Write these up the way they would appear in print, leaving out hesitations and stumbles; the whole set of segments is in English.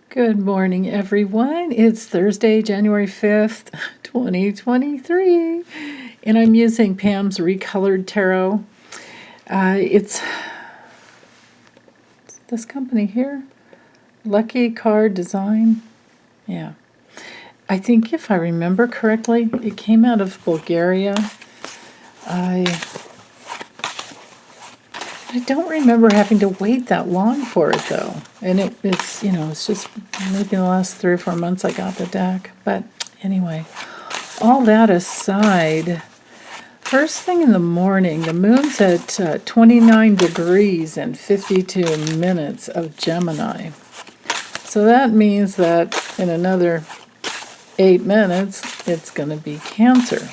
Good morning, everyone. It's Thursday, January 5th, 2023, and I'm using Pam's Recolored Tarot. It's this company here, Lucky Card Design. Yeah. I think if I remember correctly, it came out of Bulgaria. I don't remember having to wait that long for it, though. And it's just maybe the last 3 or 4 months I got the deck. But anyway, all that aside, first thing in the morning, the moon's at 29 degrees and 52 minutes of Gemini. So that means that in another 8 minutes, it's going to be Cancer.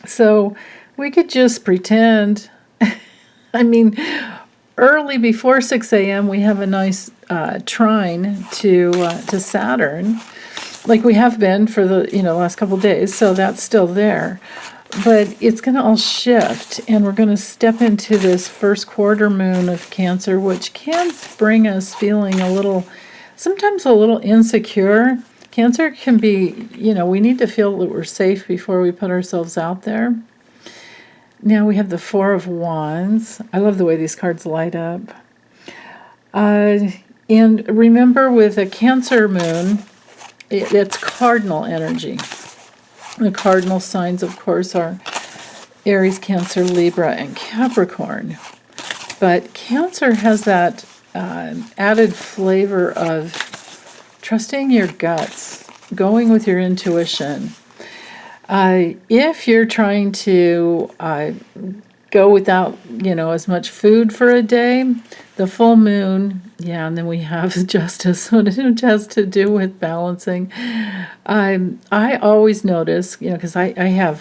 So we could just pretend... I mean, early before 6 a.m., we have a nice trine to Saturn, like we have been for the last couple of days. So that's still there, but it's going to all shift, and we're going to step into this first quarter moon of Cancer, which can bring us feeling sometimes a little insecure. Cancer can be, we need to feel that we're safe before we put ourselves out there. Now we have the Four of Wands. I love the way these cards light up. And remember, with a Cancer moon, it's cardinal energy. The cardinal signs, of course, are Aries, Cancer, Libra, and Capricorn. But Cancer has that added flavor of trusting your guts, going with your intuition. If you're trying to go without, as much food for a day, the full moon, and then we have Justice, which has to do with balancing. I always notice, because I have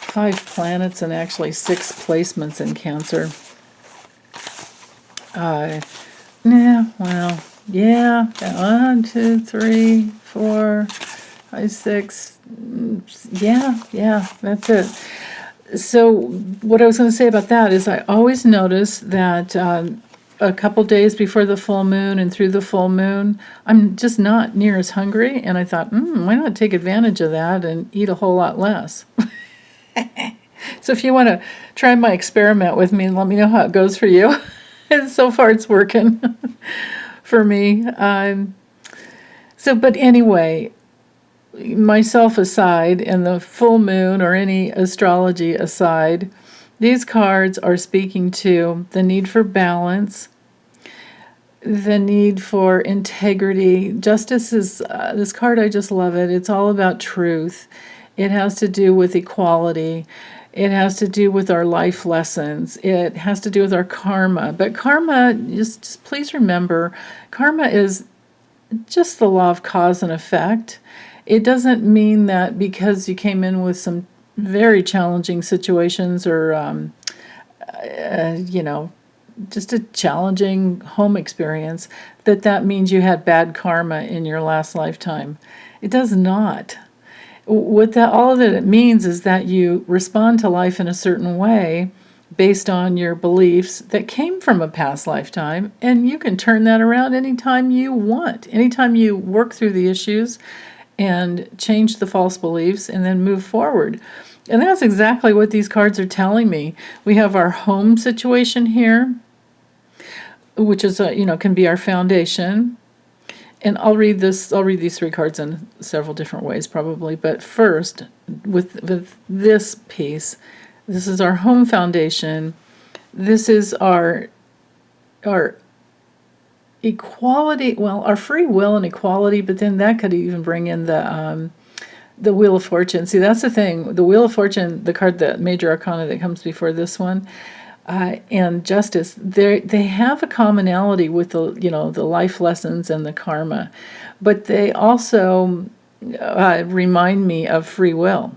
5 planets and actually 6 placements in Cancer. 1, 2, 3, 4... 5, 6, that's it. So what I was going to say about that is I always notice that a couple days before the full moon and through the full moon, I'm just not near as hungry, and I thought, why not take advantage of that and eat a whole lot less? So if you want to try my experiment with me and let me know how it goes for you. And so far it's working for me. But anyway, myself aside, and the full moon or any astrology aside, these cards are speaking to the need for balance, the need for integrity. Justice is this card, I just love it. It's all about truth. It has to do with equality. It has to do with our life lessons. It has to do with our karma. But karma, just please remember, karma is just the law of cause and effect. It doesn't mean that because you came in with some very challenging situations or, just a challenging home experience, that means you had bad karma in your last lifetime. It does not. All that it means is that you respond to life in a certain way based on your beliefs that came from a past lifetime, and you can turn that around anytime you want. Anytime you work through the issues and change the false beliefs and then move forward. And that's exactly what these cards are telling me. We have our home situation here, which is can be our foundation. And I'll read these 3 cards in several different ways probably, but first with this piece, this is our home foundation. This is our equality, our free will and equality, but then that could even bring in the Wheel of Fortune. See, that's the thing. The Wheel of Fortune, the card, the major arcana that comes before this one, and Justice, they have a commonality with the life lessons and the karma, but they also remind me of free will.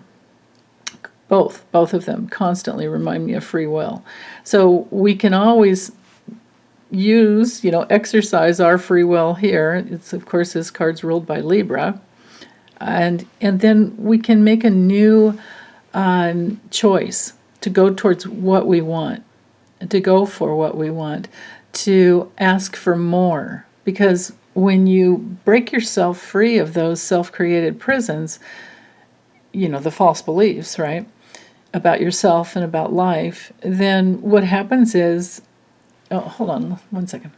Both of them constantly remind me of free will. So we can always use, exercise our free will here. It's, of course, this card's ruled by Libra. And then we can make a new choice to go towards what we want, to go for what we want, to ask for more Because when you break yourself free of those self-created prisons, the false beliefs, right, about yourself and about life, then what happens is, oh, hold on one second.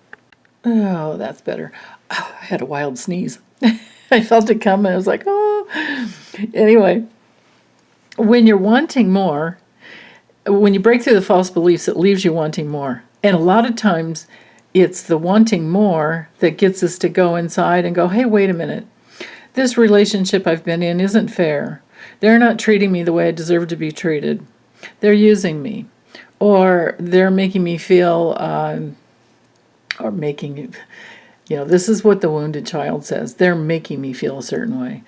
Oh, that's better. Oh, I had a wild sneeze. I felt it come and I was like, oh. Anyway, when you're wanting more, when you break through the false beliefs, it leaves you wanting more. And a lot of times it's the wanting more that gets us to go inside and go, hey, wait a minute. This relationship I've been in isn't fair. They're not treating me the way I deserve to be treated. They're using me. Or they're making me feel, this is what the wounded child says. They're making me feel a certain way.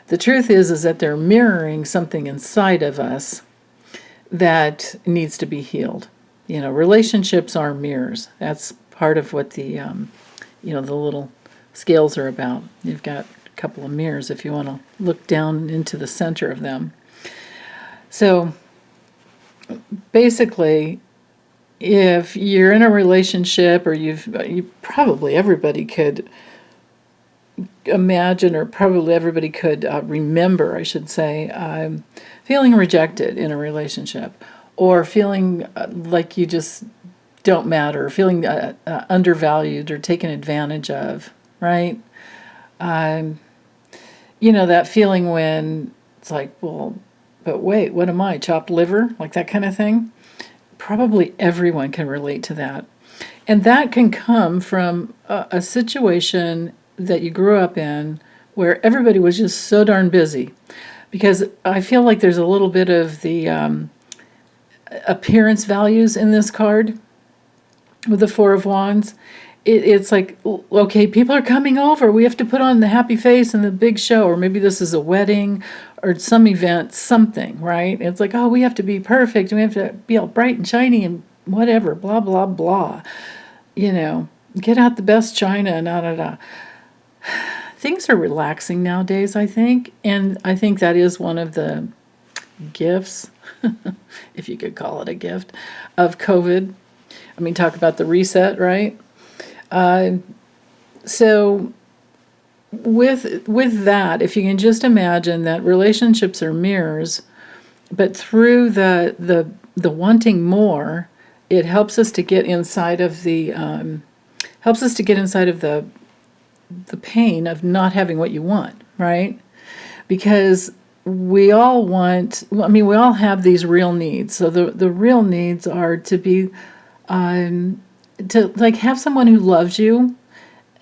The truth is that they're mirroring something inside of us that needs to be healed. Relationships are mirrors. That's part of what the little scales are about. You've got a couple of mirrors if you want to look down into the center of them. So basically, if you're in a relationship, or you probably everybody could imagine, or probably everybody could remember, I should say, feeling rejected in a relationship, or feeling like you just don't matter, feeling undervalued or taken advantage of, right? That feeling when it's like, well, but wait, what am I, chopped liver? Like that kind of thing. Probably everyone can relate to that. And that can come from a situation that you grew up in where everybody was just so darn busy. Because I feel like there's a little bit of the appearance values in this card with the Four of Wands. It's like, okay, people are coming over. We have to put on the happy face and the big show. Or maybe this is a wedding or some event, something, right? It's like, oh, we have to be perfect. And we have to be all bright and shiny and whatever, blah, blah, blah. Get out the best china and da. Things are relaxing nowadays, I think. And I think that is one of the gifts, if you could call it a gift, of COVID. I mean, talk about the reset, right? So with that, if you can just imagine that relationships are mirrors, but through the wanting more, it helps us to get inside of the pain of not having what you want, right? Because we all have these real needs. So the real needs are to be to like have someone who loves you,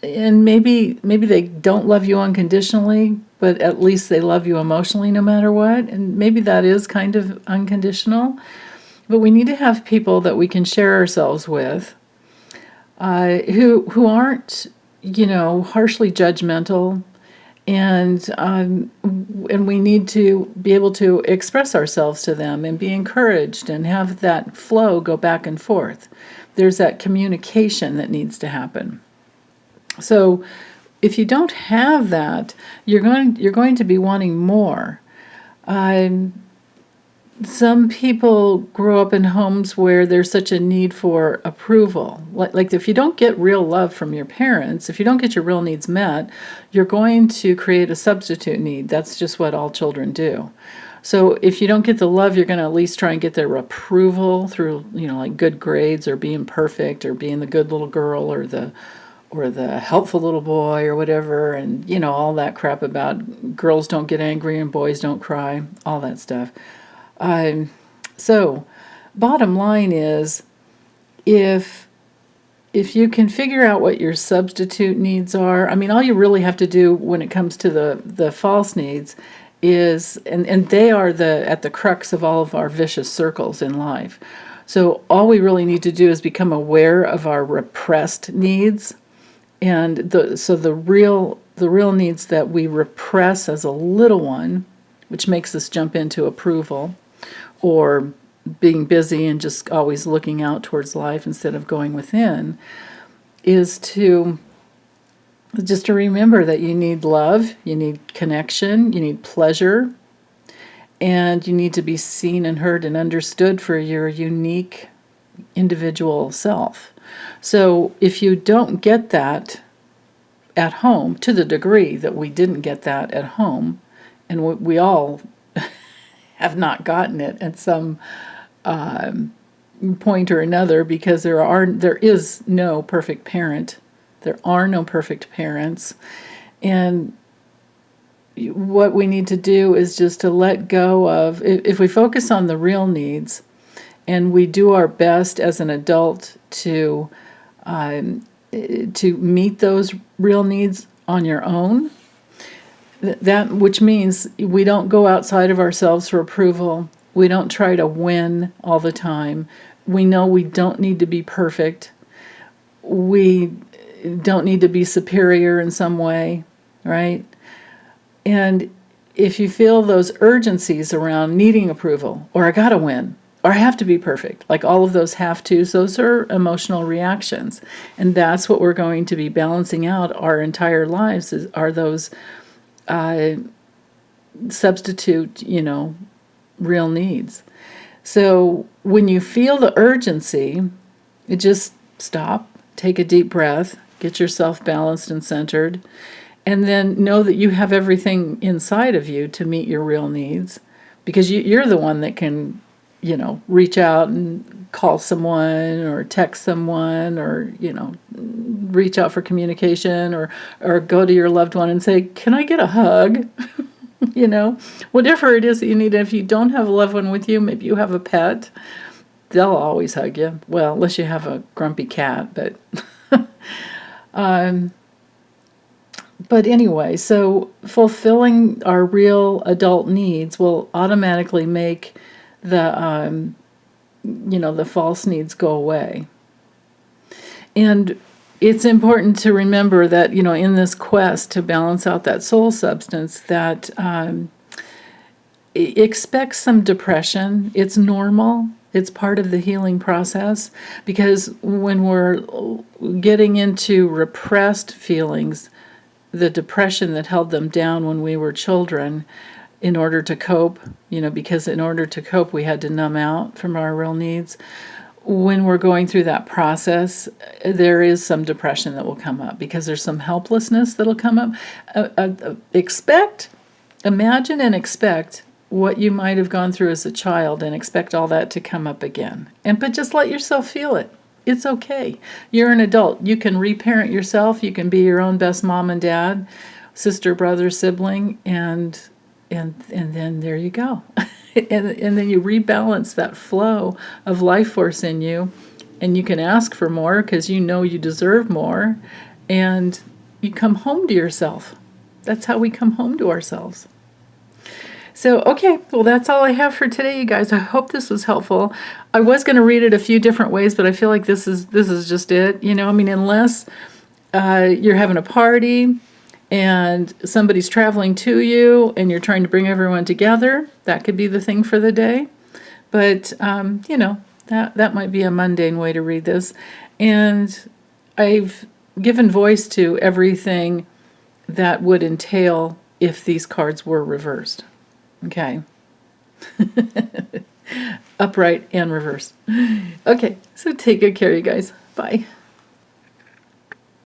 and maybe they don't love you unconditionally, but at least they love you emotionally no matter what, and maybe that is kind of unconditional. But we need to have people that we can share ourselves with, who aren't, harshly judgmental, and we need to be able to express ourselves to them and be encouraged and have that flow go back and forth. There's that communication that needs to happen. So if you don't have that, you're going to be wanting more. Some people grow up in homes where there's such a need for approval. Like if you don't get real love from your parents, if you don't get your real needs met, you're going to create a substitute need. That's just what all children do. So if you don't get the love, you're going to at least try and get their approval through, like good grades or being perfect or being the good little girl or the helpful little boy or whatever, and all that crap about girls don't get angry and boys don't cry, all that stuff. So bottom line is, if you can figure out what your substitute needs are, all you really have to do when it comes to the false needs is, and they are at the crux of all of our vicious circles in life. So all we really need to do is become aware of our repressed needs, and the real needs that we repress as a little one, which makes us jump into approval, or being busy and just always looking out towards life instead of going within, is to remember that you need love, you need connection, you need pleasure, and you need to be seen and heard and understood for your unique individual self. So if you don't get that, at home, to the degree that we didn't get that at home, and we all have not gotten it at some point or another, because there is no perfect parent. There are no perfect parents. And what we need to do is just to let go of, if we focus on the real needs and we do our best as an adult to meet those real needs on your own, that which means we don't go outside of ourselves for approval. We don't try to win all the time. We know we don't need to be perfect. We don't need to be superior in some way, right? And if you feel those urgencies around needing approval, or I gotta win, or I have to be perfect, like all of those have tos, those are emotional reactions. And that's what we're going to be balancing out our entire lives, are those substitute, real needs. So when you feel the urgency, you just stop, take a deep breath, get yourself balanced and centered, and then know that you have everything inside of you to meet your real needs, because you're the one that can, reach out and call someone or text someone, or, reach out for communication, or go to your loved one and say, can I get a hug? Whatever it is that you need. If you don't have a loved one with you, maybe you have a pet, they'll always hug you. Well, unless you have a grumpy cat, but but anyway, so fulfilling our real adult needs will automatically make the the false needs go away. And it's important to remember that, in this quest to balance out that soul substance, that expect some depression. It's normal. It's part of the healing process, because when we're getting into repressed feelings, the depression that held them down when we were children, in order to cope, because in order to cope, we had to numb out from our real needs. When we're going through that process, there is some depression that will come up, because there's some helplessness that'll come up. Imagine and expect what you might have gone through as a child, and expect all that to come up again. But just let yourself feel it. It's okay. You're an adult. You can reparent yourself. You can be your own best mom and dad, sister, brother, sibling, and then there you go. and then you rebalance that flow of life force in you, and you can ask for more because you know you deserve more, and you come home to yourself. That's how we come home to ourselves. So, okay, well, that's all I have for today, you guys. I hope this was helpful. I was going to read it a few different ways, but I feel like this is just it. Unless you're having a party and somebody's traveling to you and you're trying to bring everyone together, that could be the thing for the day. But, that might be a mundane way to read this. And I've given voice to everything that would entail if these cards were reversed. Okay. Upright and reversed. Okay, so take good care, you guys. Bye.